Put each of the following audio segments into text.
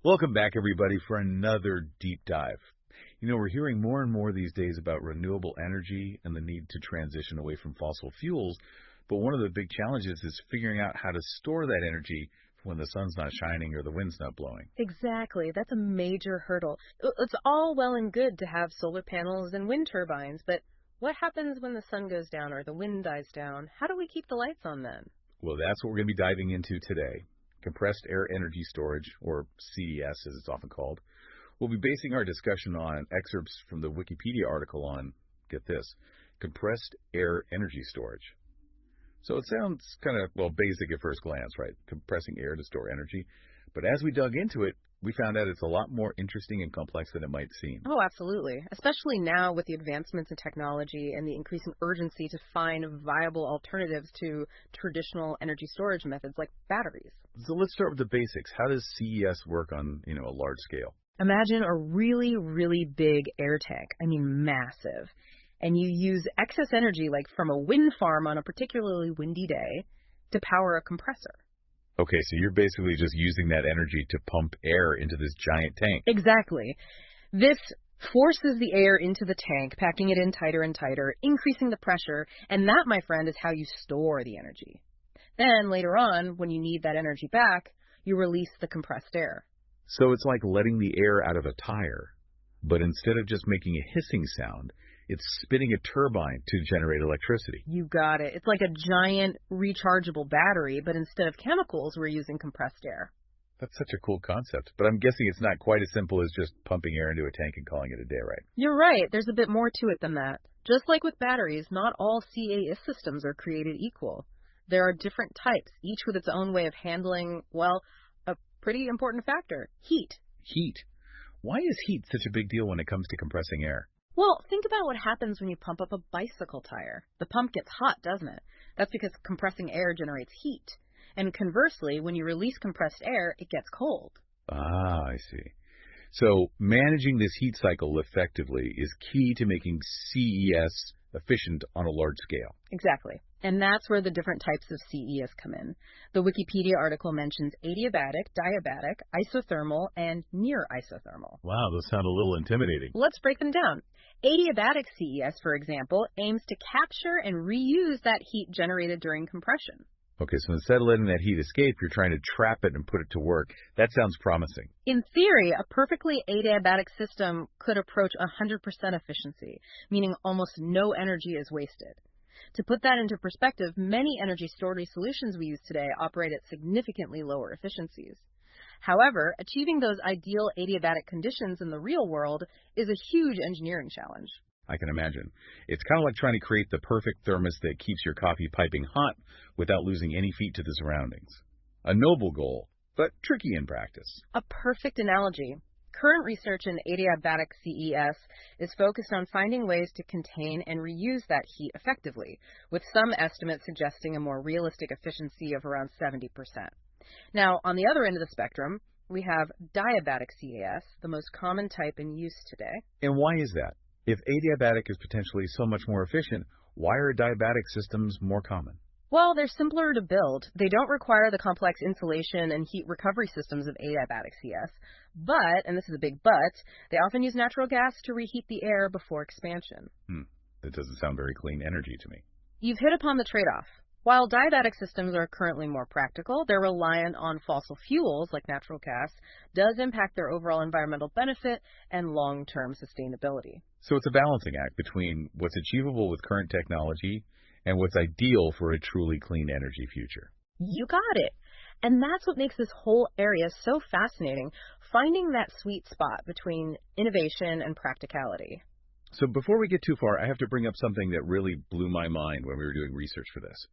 Welcome back, everybody, for another deep dive. We're hearing more and more these days about renewable energy and the need to transition away from fossil fuels, but one of the big challenges is figuring out how to store that energy when the sun's not shining or the wind's not blowing. Exactly. That's a major hurdle. It's all well and good to have solar panels and wind turbines, but what happens when the sun goes down or the wind dies down? How do we keep the lights on then? Well, that's what we're going to be diving into today. Compressed air energy storage, or CES as it's often called. We'll be basing our discussion on excerpts from the Wikipedia article on, get this, compressed air energy storage. So it sounds kind of, basic at first glance, right? Compressing air to store energy. But as we dug into it, we found out it's a lot more interesting and complex than it might seem. Oh, absolutely. Especially now with the advancements in technology and the increasing urgency to find viable alternatives to traditional energy storage methods like batteries. So let's start with the basics. How does CES work on, a large scale? Imagine a really, really big air tank. I mean, massive. And you use excess energy, like from a wind farm on a particularly windy day, to power a compressor. Okay, so you're basically just using that energy to pump air into this giant tank. Exactly. This forces the air into the tank, packing it in tighter and tighter, increasing the pressure, and that, my friend, is how you store the energy. Then, later on, when you need that energy back, you release the compressed air. So it's like letting the air out of a tire, but instead of just making a hissing sound, it's spinning a turbine to generate electricity. You got it. It's like a giant rechargeable battery, but instead of chemicals, we're using compressed air. That's such a cool concept, but I'm guessing it's not quite as simple as just pumping air into a tank and calling it a day, right? You're right. There's a bit more to it than that. Just like with batteries, not all CAES systems are created equal. There are different types, each with its own way of handling, a pretty important factor, heat. Heat? Why is heat such a big deal when it comes to compressing air? Well, think about what happens when you pump up a bicycle tire. The pump gets hot, doesn't it? That's because compressing air generates heat. And conversely, when you release compressed air, it gets cold. Ah, I see. So managing this heat cycle effectively is key to making CES efficient on a large scale. Exactly. And that's where the different types of CES come in. The Wikipedia article mentions adiabatic, diabatic, isothermal, and near isothermal. Wow, those sound a little intimidating. Let's break them down. Adiabatic CES, for example, aims to capture and reuse that heat generated during compression. Okay, so instead of letting that heat escape, you're trying to trap it and put it to work. That sounds promising. In theory, a perfectly adiabatic system could approach 100% efficiency, meaning almost no energy is wasted. To put that into perspective, many energy storage solutions we use today operate at significantly lower efficiencies. However, achieving those ideal adiabatic conditions in the real world is a huge engineering challenge. I can imagine. It's kind of like trying to create the perfect thermos that keeps your coffee piping hot without losing any heat to the surroundings. A noble goal, but tricky in practice. A perfect analogy. Current research in adiabatic CES is focused on finding ways to contain and reuse that heat effectively, with some estimates suggesting a more realistic efficiency of around 70%. Now, on the other end of the spectrum, we have diabatic CES, the most common type in use today. And why is that? If adiabatic is potentially so much more efficient, why are diabatic systems more common? Well, they're simpler to build. They don't require the complex insulation and heat recovery systems of adiabatic CS. But, and this is a big but, they often use natural gas to reheat the air before expansion. That doesn't sound very clean energy to me. You've hit upon the trade-off. While diabatic systems are currently more practical, they're reliant on fossil fuels like natural gas, does impact their overall environmental benefit and long-term sustainability. So it's a balancing act between what's achievable with current technology and what's ideal for a truly clean energy future. You got it. And that's what makes this whole area so fascinating, finding that sweet spot between innovation and practicality. So before we get too far, I have to bring up something that really blew my mind when we were doing research for this.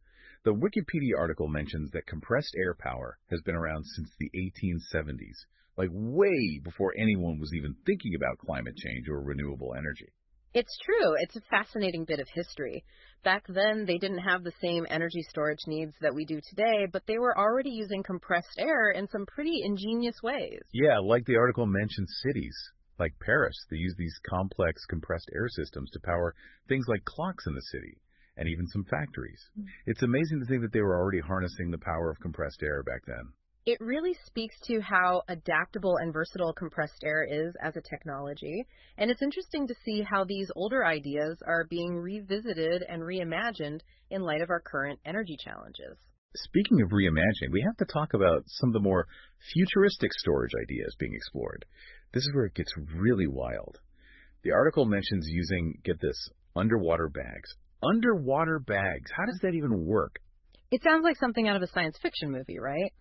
The Wikipedia article mentions that compressed air power has been around since the 1870s, like way before anyone was even thinking about climate change or renewable energy. It's true. It's a fascinating bit of history. Back then, they didn't have the same energy storage needs that we do today, but they were already using compressed air in some pretty ingenious ways. Yeah, like the article mentions cities. Like Paris, they use these complex compressed air systems to power things like clocks in the city, and even some factories. It's amazing to think that they were already harnessing the power of compressed air back then. It really speaks to how adaptable and versatile compressed air is as a technology, and it's interesting to see how these older ideas are being revisited and reimagined in light of our current energy challenges. Speaking of reimagining, we have to talk about some of the more futuristic storage ideas being explored. This is where it gets really wild. The article mentions using, get this, underwater bags. Underwater bags. How does that even work? It sounds like something out of a science fiction movie, right?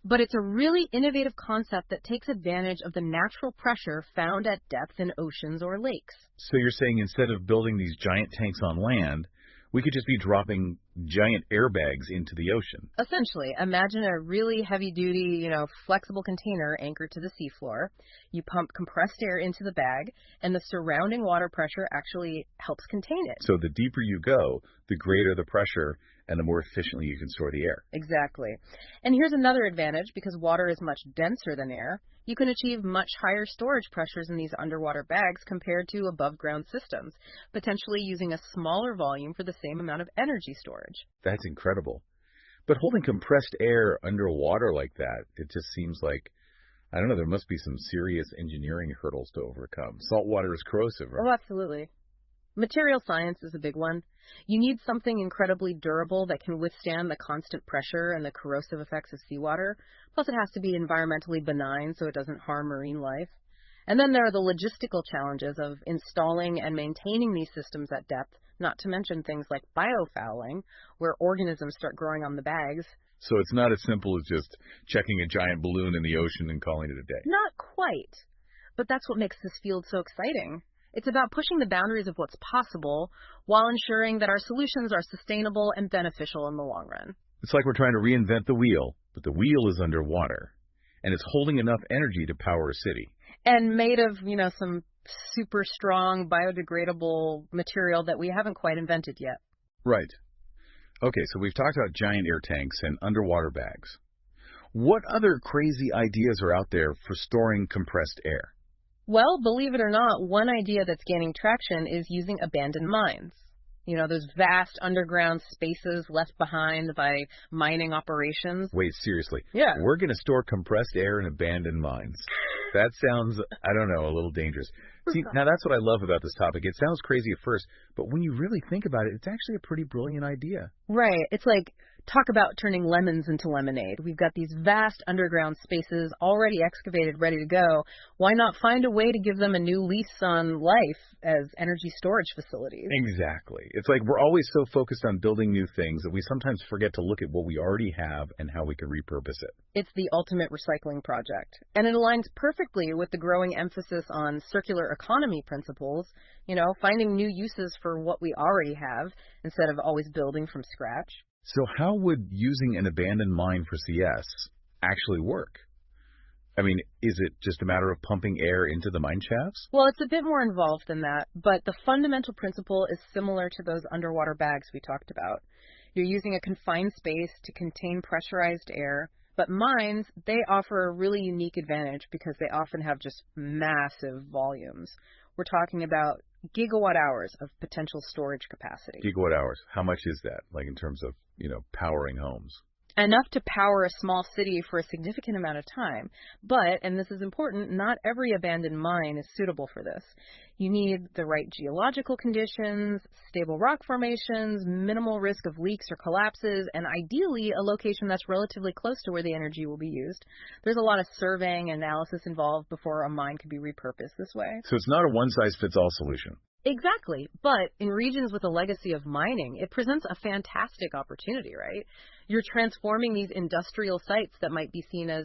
But it's a really innovative concept that takes advantage of the natural pressure found at depth in oceans or lakes. So you're saying instead of building these giant tanks on land, we could just be dropping giant airbags into the ocean. Essentially, imagine a really heavy-duty, flexible container anchored to the seafloor. You pump compressed air into the bag, and the surrounding water pressure actually helps contain it. So the deeper you go, the greater the pressure, and the more efficiently you can store the air. Exactly. And here's another advantage, because water is much denser than air. You can achieve much higher storage pressures in these underwater bags compared to above-ground systems, potentially using a smaller volume for the same amount of energy storage. That's incredible. But holding compressed air underwater like that, it just seems like, I don't know, there must be some serious engineering hurdles to overcome. Salt water is corrosive, right? Oh, absolutely. Material science is a big one. You need something incredibly durable that can withstand the constant pressure and the corrosive effects of seawater. Plus, it has to be environmentally benign so it doesn't harm marine life. And then there are the logistical challenges of installing and maintaining these systems at depth, not to mention things like biofouling, where organisms start growing on the bags. So it's not as simple as just checking a giant balloon in the ocean and calling it a day. Not quite. But that's what makes this field so exciting. It's about pushing the boundaries of what's possible while ensuring that our solutions are sustainable and beneficial in the long run. It's like we're trying to reinvent the wheel, but the wheel is underwater, and it's holding enough energy to power a city. And made of, some super strong biodegradable material that we haven't quite invented yet. Right. Okay, so we've talked about giant air tanks and underwater bags. What other crazy ideas are out there for storing compressed air? Well, believe it or not, one idea that's gaining traction is using abandoned mines. Those vast underground spaces left behind by mining operations. Wait, seriously? Yeah. We're going to store compressed air in abandoned mines. That sounds, I don't know, a little dangerous. See, now that's what I love about this topic. It sounds crazy at first, but when you really think about it, it's actually a pretty brilliant idea. Right. It's like, talk about turning lemons into lemonade. We've got these vast underground spaces already excavated, ready to go. Why not find a way to give them a new lease on life as energy storage facilities? Exactly. It's like we're always so focused on building new things that we sometimes forget to look at what we already have and how we can repurpose it. It's the ultimate recycling project. And it aligns perfectly with the growing emphasis on circular economy principles, finding new uses for what we already have instead of always building from scratch. So how would using an abandoned mine for CS actually work? I mean, is it just a matter of pumping air into the mine shafts? Well, it's a bit more involved than that, but the fundamental principle is similar to those underwater bags we talked about. You're using a confined space to contain pressurized air, but mines, they offer a really unique advantage because they often have just massive volumes. We're talking about gigawatt hours of potential storage capacity. Gigawatt hours. How much is that, like in terms of, powering homes? Enough to power a small city for a significant amount of time. But, and this is important, not every abandoned mine is suitable for this. You need the right geological conditions, stable rock formations, minimal risk of leaks or collapses, and ideally a location that's relatively close to where the energy will be used. There's a lot of surveying and analysis involved before a mine can be repurposed this way. So it's not a one-size-fits-all solution. Exactly. But in regions with a legacy of mining, it presents a fantastic opportunity, right? You're transforming these industrial sites that might be seen as,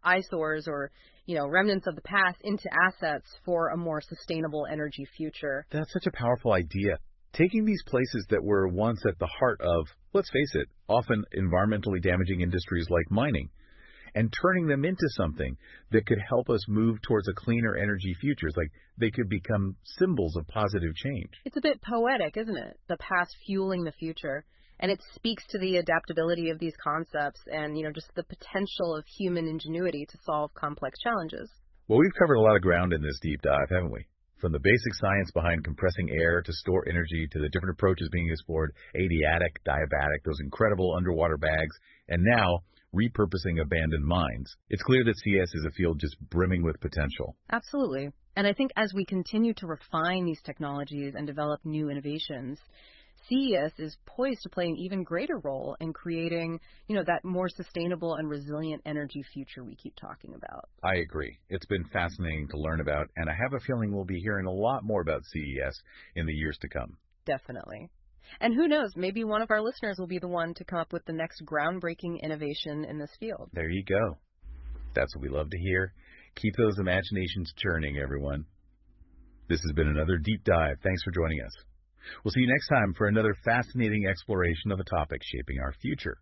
eyesores or, remnants of the past into assets for a more sustainable energy future. That's such a powerful idea. Taking these places that were once at the heart of, let's face it, often environmentally damaging industries like mining, and turning them into something that could help us move towards a cleaner energy future. It's like they could become symbols of positive change. It's a bit poetic, isn't it? The past fueling the future. And it speaks to the adaptability of these concepts and, just the potential of human ingenuity to solve complex challenges. Well, we've covered a lot of ground in this deep dive, haven't we? From the basic science behind compressing air to store energy to the different approaches being explored, adiabatic, diabatic, those incredible underwater bags, and now repurposing abandoned mines. It's clear that CAES is a field just brimming with potential. Absolutely. And I think as we continue to refine these technologies and develop new innovations, CES is poised to play an even greater role in creating, that more sustainable and resilient energy future we keep talking about. I agree. It's been fascinating to learn about, and I have a feeling we'll be hearing a lot more about CES in the years to come. Definitely. And who knows, maybe one of our listeners will be the one to come up with the next groundbreaking innovation in this field. There you go. That's what we love to hear. Keep those imaginations churning, everyone. This has been another deep dive. Thanks for joining us. We'll see you next time for another fascinating exploration of a topic shaping our future.